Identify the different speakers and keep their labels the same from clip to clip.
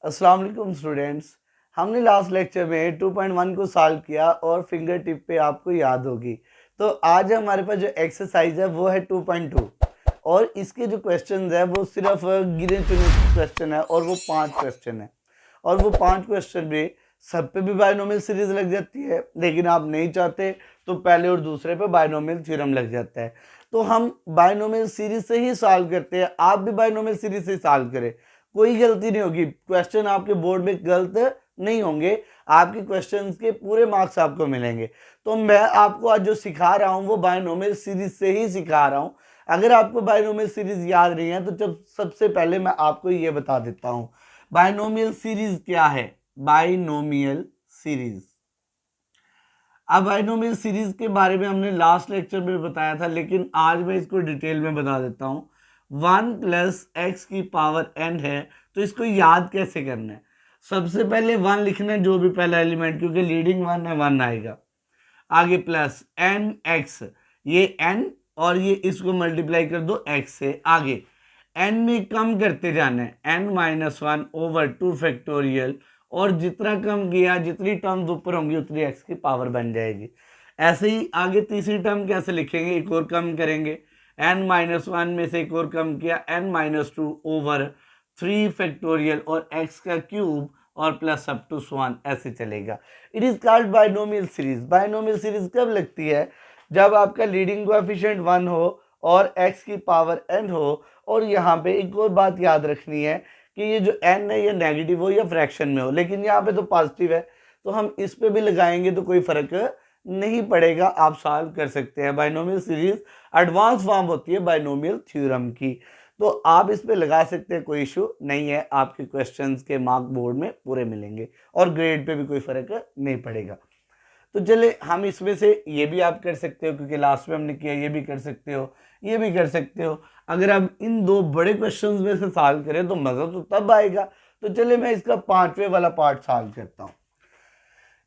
Speaker 1: अस्सलाम वालेकुम स्टूडेंट्स। हमने लास्ट लेक्चर में 2.1 को सॉल्व किया और फिंगर टिप पे आपको याद होगी। तो आज हमारे पास जो एक्सरसाइज है वो है 2.2 और इसके जो क्वेश्चंस है वो सिर्फ गिने चुने क्वेश्चन है और वो 5 क्वेश्चन है और वो 5 क्वेश्चन में सब पे भी बायनोमियल सीरीज लग जाती है, लेकिन आप नहीं चाहते तो पहले और दूसरे पे बायनोमियल थ्योरम लग जाता है। तो हम बायनोमियल सीरीज से ही सॉल्व करते हैं, आप भी बायनोमियल सीरीज से सॉल्व करें, कोई गलती नहीं होगी। क्वेश्चन आपके बोर्ड में गलत नहीं होंगे, आपके क्वेश्चंस के पूरे मार्क्स आपको मिलेंगे। तो मैं आपको आज जो सिखा रहा हूँ वो बायनोमियल सीरीज से ही सिखा रहा हूँ। अगर आपको बायनोमियल सीरीज याद नहीं है तो जब सबसे पहले मैं आपको ये बता देता हूँ बायनोमियल सीरीज क्या है। बायनोमियल सीरीज, अब बायनोमियल सीरीज के बारे में हमने लास्ट लेक्चर में बताया था, लेकिन आज मैं इसको डिटेल में बता देता हूँ। 1 प्लस एक्स की पावर n है, तो इसको याद कैसे करना है। सबसे पहले 1 लिखना है, जो भी पहला एलिमेंट, क्योंकि लीडिंग 1 है 1 आएगा। आगे प्लस एन एक्स, ये n और ये इसको मल्टीप्लाई कर दो x से। आगे n में कम करते जाना है, n-1 ओवर 2 फैक्टोरियल, और जितना कम किया, जितनी टर्म्स ऊपर होंगी उतनी x की पावर बन जाएगी। ऐसे ही आगे तीसरी टर्म कैसे लिखेंगे, एक और कम करेंगे, n-1 में से एक और कम किया, n-2 ओवर 3 फैक्टोरियल और x का क्यूब और प्लस अप टू 1, ऐसे चलेगा। It is called binomial series. Binomial series कब लगती है, जब आपका लीडिंग कोएफिशिएंट 1 हो और x की पावर n हो। और यहाँ पे एक और बात याद रखनी है कि ये जो n है ये नेगेटिव हो या फ्रैक्शन में हो, लेकिन यहाँ पे तो पॉजिटिव है, तो हम इस पे भी लगाएंगे तो कोई फर्क नहीं पड़ेगा, आप सॉल्व कर सकते हैं। बायनोमियल सीरीज एडवांस फॉर्म होती है बायनोमियल थ्योरम की, तो आप इस पे लगा सकते हैं, कोई इशू नहीं है। आपके क्वेश्चंस के मार्क बोर्ड में पूरे मिलेंगे और ग्रेड पे भी कोई फर्क नहीं पड़ेगा। तो चले हम इसमें से ये भी आप कर सकते हो, क्योंकि लास्ट में हमने किया, ये भी कर सकते हो, ये भी कर सकते हो। अगर आप इन दो बड़े क्वेश्चंस में से सॉल्व करें तो मजा तो तब आएगा। तो चले मैं इसका 5वें वाला पार्ट सॉल्व करता हूँ।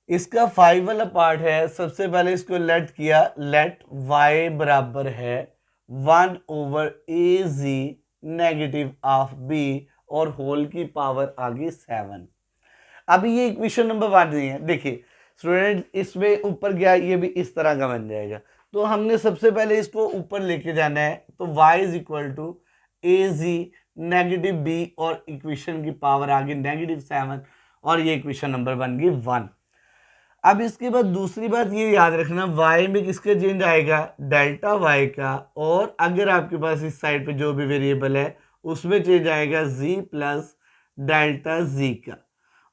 Speaker 1: इसका 5 वाला पार्ट है, सबसे पहले इसको लेट किया, लेट y बराबर है 1 over a g negative of b और होल की पावर आ गई 7। अभी ये इक्वेशन नंबर 1 नहीं है, देखिए स्टूडेंट, इसमें ऊपर गया, ये भी इस तरह का बन जाएगा। तो हमने सबसे पहले इसको ऊपर लेके जाना है, तो y is equal to a g negative b और इक्वेशन की पावर आ गई नेगेटिव 7 और ये इक्वेशन नंबर बन गई 1। अब इसके बाद दूसरी बात ये याद रखना, y में किसका चेंज आएगा, डेल्टा y का, और अगर आपके पास इस साइड पे जो भी वेरिएबल है उसमें चेंज आएगा z प्लस डेल्टा z का,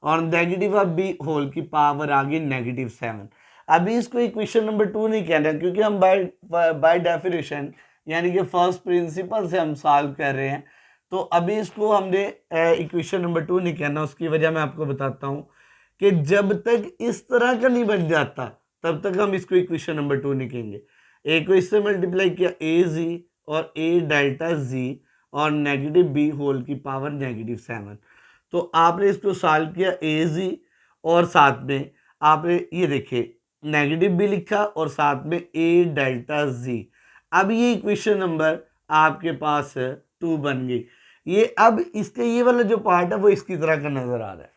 Speaker 1: और नेगेटिव ऑफ बी होल की पावर आ गई नेगेटिव 7। अभी इसको इक्वेशन नंबर 2 नहीं कहना, क्योंकि हम बाय डेफिनेशन यानी कि फर्स्ट प्रिंसिपल से हम सॉल्व कर रहे हैं। तो अभी इसको हमने इक्वेशन नंबर 2 नहीं कहना। उसकी वजह मैं आपको बताता हूँ कि जब तक इस तरह का नहीं बन जाता तब तक हम इसको इक्वेशन नंबर 2 नहीं कहेंगे। ए को इससे मल्टीप्लाई किया, ए जी और ए डेल्टा जी और नेगेटिव बी होल की पावर नेगेटिव 7। तो आपने इसको सॉल्व किया ए जी और साथ में आपने ये देखिए नेगेटिव भी लिखा और साथ में ए डेल्टा जी। अब ये इक्वेशन नंबर आपके पास 2 बन गई। ये अब इसके ये वाला जो पार्ट है वो इसकी तरह का नजर आ रहा है,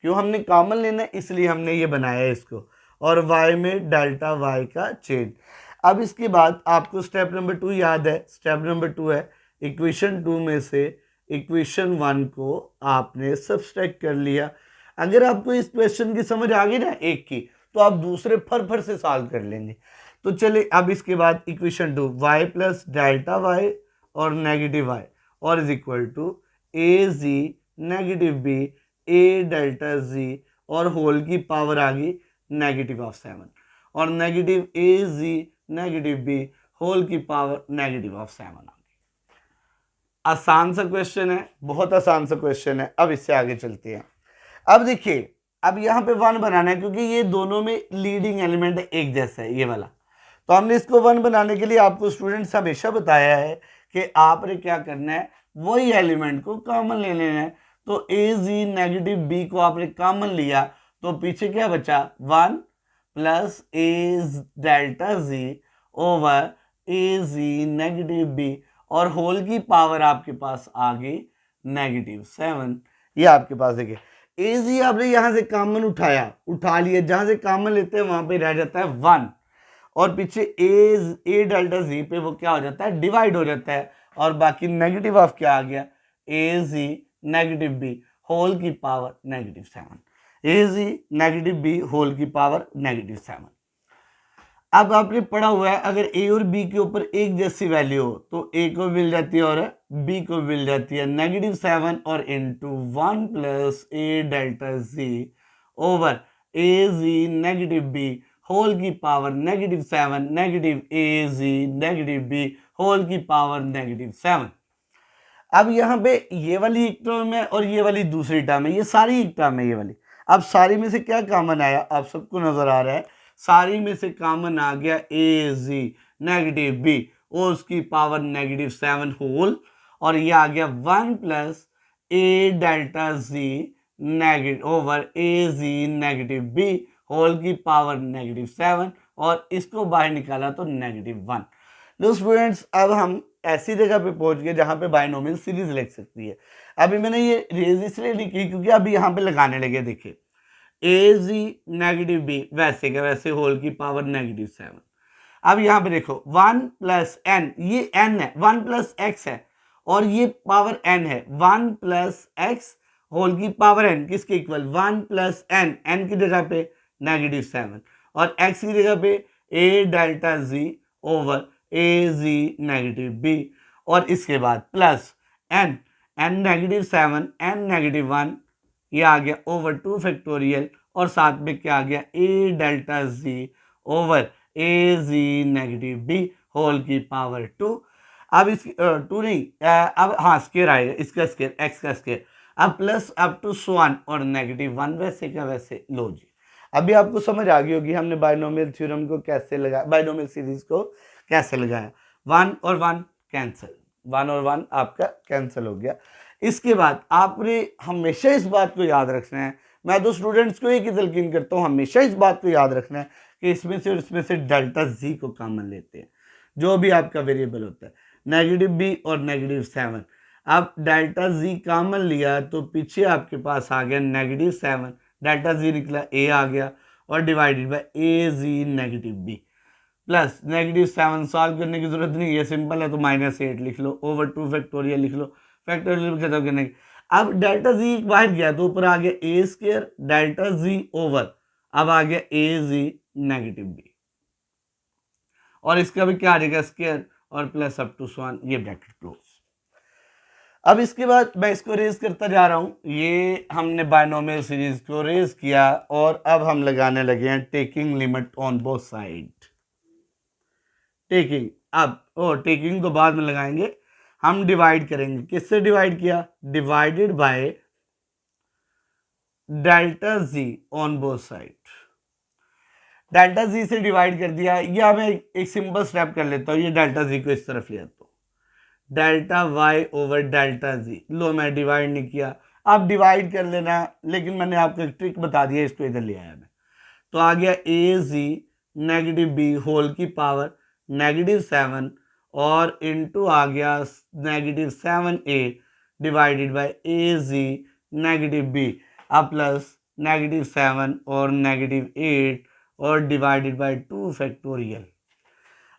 Speaker 1: क्यों, हमने कॉमन लेना है इसलिए हमने ये बनाया है इसको, और y में डेल्टा y का चेंज। अब इसके बाद आपको स्टेप नंबर 2 याद है, स्टेप नंबर 2 है इक्वेशन 2 में से इक्वेशन 1 को आपने सब्सट्रैक्ट कर लिया। अगर आपको इस क्वेश्चन की समझ आ गई ना एक की, तो आप दूसरे फर से सॉल्व कर लेंगे। तो चलिए अब इसके बाद equation 2, y plus delta y और नेगेटिव y और is equal to a g negative b a delta g और होल की पावर आ गई नेगेटिव ऑफ 7 और नेगेटिव ए जी नेगेटिव बी होल की पावर नेगेटिव ऑफ 7 आ गई। आसान सा क्वेश्चन है, बहुत आसान सा क्वेश्चन है। अब इससे आगे चलते हैं। अब देखिए, अब यहाँ पे 1 बनाना है, क्योंकि ये दोनों में लीडिंग एलिमेंट एक जैसा है ये वाला। तो हमने इसको 1 बनाने के लिए आपको स्टूडेंट्स हमेशा बताया है कि आपने क्या करना है, वही एलिमेंट को कॉमन ले लेना है। तो ए जी नेगेटिव बी को आपने कॉमन लिया, तो पीछे क्या बचा, 1 plus A delta ji over a g negative b और होल की पावर आपके पास आ गई नेगेटिव 7। ये आपके पास देखिए ए जी आपने यहाँ से कॉमन उठा लिया, जहां से कॉमन लेते हैं वहां पे रह जाता है 1 और पीछे ए डेल्टा जी पे वो क्या हो जाता है, डिवाइड हो जाता है और बाकी नेगेटिव ऑफ क्या आ गया, a g negative b whole की पावर -7, ए जी नेगेटिव बी होल की पावर -7। अब आपने पढ़ा हुआ है अगर ए और बी के ऊपर एक जैसी वैल्यू हो तो ए को मिल जाती है और बी को मिल जाती है -7 और into 1 plus A delta ji over a g negative b whole की पावर -7 नेगेटिव ए जी नेगेटिव बी होल की पावर -7। अब यहाँ पे ये वाली एक टर्म है और ये वाली दूसरी टर्म है, ये सारी एक टर्म है ये वाली। अब सारी में से क्या कॉमन आया, आप सबको नजर आ रहा है, सारी में से कॉमन आ गया ए जी नेगेटिव बी और उसकी पावर -7 होल और ये आ गया 1 plus A delta ji negative over a g negative b whole की पावर -7 और इसको बाहर निकाला तो -1। तो स्टूडेंट्स अब हम ऐसी जगह पे पहुंच गए जहां पे बायनोमियल सीरीज लिख सकती है। अभी मैंने ये रेज इसलिए लिखी क्योंकि अभी यहाँ पे लगाने लगे, देखिए ए जी नेगेटिव बी वैसे का वैसे होल की पावर -7। अब यहाँ पे देखो 1 प्लस एन, ये एन है, 1 प्लस एक्स है और ये पावर एन है, 1 प्लस एक्स होल की पावर एन किसके इक्वल, 1 प्लस एन, एन की जगह पे -7 और एक्स की जगह पे ए delta ji over a g negative b और इसके बाद प्लस एन, एन -7 एन -1 ये आ गया ओवर 2 फैक्टोरियल और साथ में क्या आ गया ए delta ji over a g negative b whole की पावर 2। अब इस 2 नहीं अब हाँ स्केयर आएगा, इसका स्केयर एक्स का स्केयर, अब प्लस अप टू 1 और -1 वैसे का वैसे। लो जी अभी आपको समझ आ गई होगी हमने बायनोमियल थ्योरम को कैसे लगाया, बायनोमियल सीरीज को कैसे लगाया। 1 और 1 कैंसिल, 1 और 1 आपका कैंसिल हो गया। इसके बाद आपने हमेशा इस बात को याद रखना है, मैं तो स्टूडेंट्स को एक ही तलकीन करता हूँ, हमेशा इस बात को याद रखना है कि इसमें से और इसमें से डेल्टा जी को कॉमन लेते हैं, जो भी आपका वेरिएबल होता है, -b और -7। अब डेल्टा जी कॉमन लिया तो पीछे आपके पास आ गया -7, डेल्टा जी निकला ए आ गया और divided by a g negative b plus -7 solve करने की जरूरत नहीं, ये सिंपल है तो -8 लिख लो ओवर 2 फैक्टोरियल लिख लो, फैक्टोरियल खत्म करने की। अब डेल्टा जी बाहर गया तो ऊपर आ गया ए स्क्वायर डेल्टा जी ओवर अब आ गया ए जी नेगेटिव बी और इसका भी क्या आ जाएगा स्क्वायर और प्लस अप टू 1, ये ब्रैकेट क्लोज। अब इसके बाद मैं इसको रेज करता जा रहा हूं, ये हमने बायनोमियल सीरीज को रेज किया और अब हम लगाने लगे हैं taking limit on both side. Taking अब टेकिंग तो बाद में लगाएंगे, हम डिवाइड करेंगे, किससे डिवाइड किया, divided by delta G on both side. Delta G से डिवाइड कर दिया, या मैं एक सिंपल स्टेप कर लेता हूँ, ये डेल्टा जी को इस तरफ ले आता हूँ, delta y over delta g. लो मैं डिवाइड नहीं किया, आप डिवाइड कर लेना, लेकिन मैंने आपको एक ट्रिक बता दिया, इसको इधर ले आया मैं, तो आ गया a g negative b whole की पावर -7 और इनटू आ गया -7a divided by a g negative b अब प्लस -7 और -8 और डिवाइडेड बाय 2 फैक्टोरियल।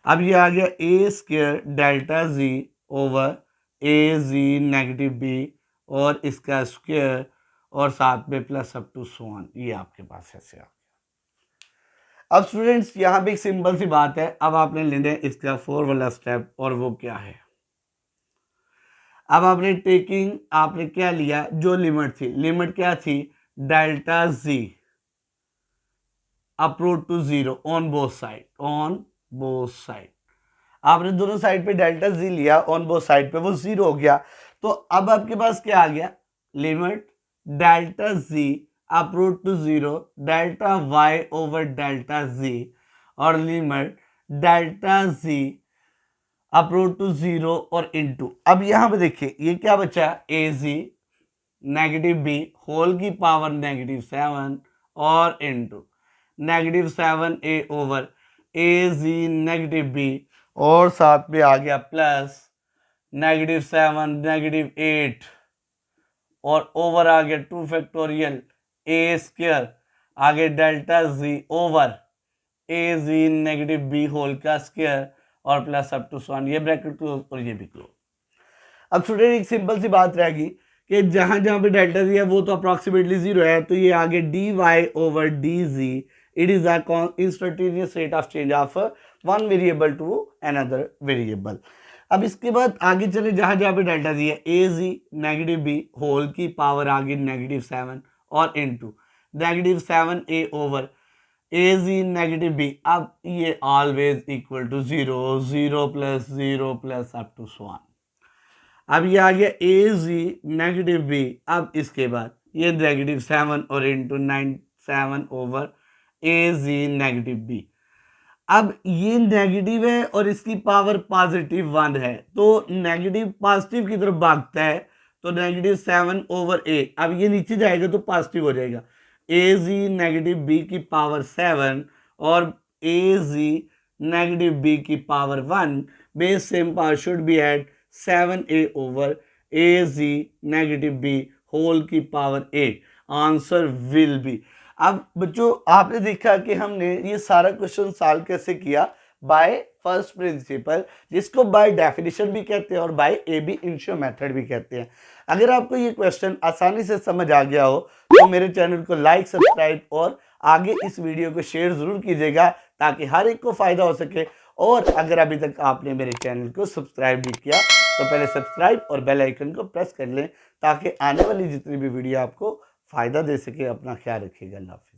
Speaker 1: अब ये आ गया ए square delta G over a g negative b और इसका स्क्वायर और साथ में प्लस अप टू 1, ये आपके पास ऐसे आ गया। अब स्टूडेंट्स यहाँ पे एक सिंपल सी बात है, अब आपने लेना है इसका 4 वाला स्टेप, और वो क्या है, अब आपने टेकिंग आपने क्या लिया, जो लिमिट थी, लिमिट क्या थी, delta g approach to 0 on both side, on both side. आपने दोनों साइड पे डेल्टा जी लिया, ऑन बोथ साइड पे वो 0 हो गया, तो अब आपके पास क्या आ गया, limit delta g approach to 0 delta y over delta g और limit delta g approach to 0 और इनटू। अब यहां पे देखिए ये क्या बचा, ए जी नेगेटिव बी होल की पावर -7 और into -7a over a g negative b और साथ में आ गया प्लस -7 -8 और ओवर आ गया 2 फैक्टोरियल ए स्क्वायर, आगे delta G over a g negative b whole का स्क्वायर और प्लस अप टू 1, ये ब्रैकेट क्लोज और ये भी क्लोज। अब स्टूडेंट एक सिंपल सी बात रहेगी कि जहां जहां पे डेल्टा जी है वो तो अप्रॉक्सीमेटली 0 है, तो ये आगे d y over d g, it is a instantaneous rate of change of one variable to another variable. अब इसके बाद आगे चले, जहां जहां पे डेल्टा जी है a g negative b whole की पावर आगे -7 और into -7 a over a g negative b, अब ये always equal to 0, 0 plus 0 plus up to 1। अब ये आ गया ए जी नेगेटिव बी, अब इसके बाद ये -7 और into 7 over a g negative b. अब ये नेगेटिव है और इसकी पावर +1 है, तो नेगेटिव पॉजिटिव की तरफ भागता है, तो -7 ओवर ए, अब ये नीचे जाएगा तो पॉजिटिव हो जाएगा, ए जी नेगेटिव बी की पावर 7 और ए जी नेगेटिव बी की power 1, base same power should be eight 7a over a g negative b whole की पावर 8, आंसर विल बी। अब बच्चों आपने देखा कि हमने ये सारा क्वेश्चन सॉल्व कैसे किया, बाय फर्स्ट प्रिंसिपल, जिसको बाय डेफिनेशन भी कहते हैं और बाय AB इनिशियो मेथड भी कहते हैं। अगर आपको ये क्वेश्चन आसानी से समझ आ गया हो तो मेरे चैनल को लाइक, सब्सक्राइब और आगे इस वीडियो को शेयर जरूर कीजिएगा ताकि हर एक को फायदा हो सके। और अगर अभी तक आपने मेरे चैनल को सब्सक्राइब नहीं किया तो पहले सब्सक्राइब और बेल आइकन को प्रेस कर लें ताकि आने वाली जितनी भी वीडियो आपको फायदा दे सके। अपना ख्याल रखिएगा। अल्लाह हाफ़िज़।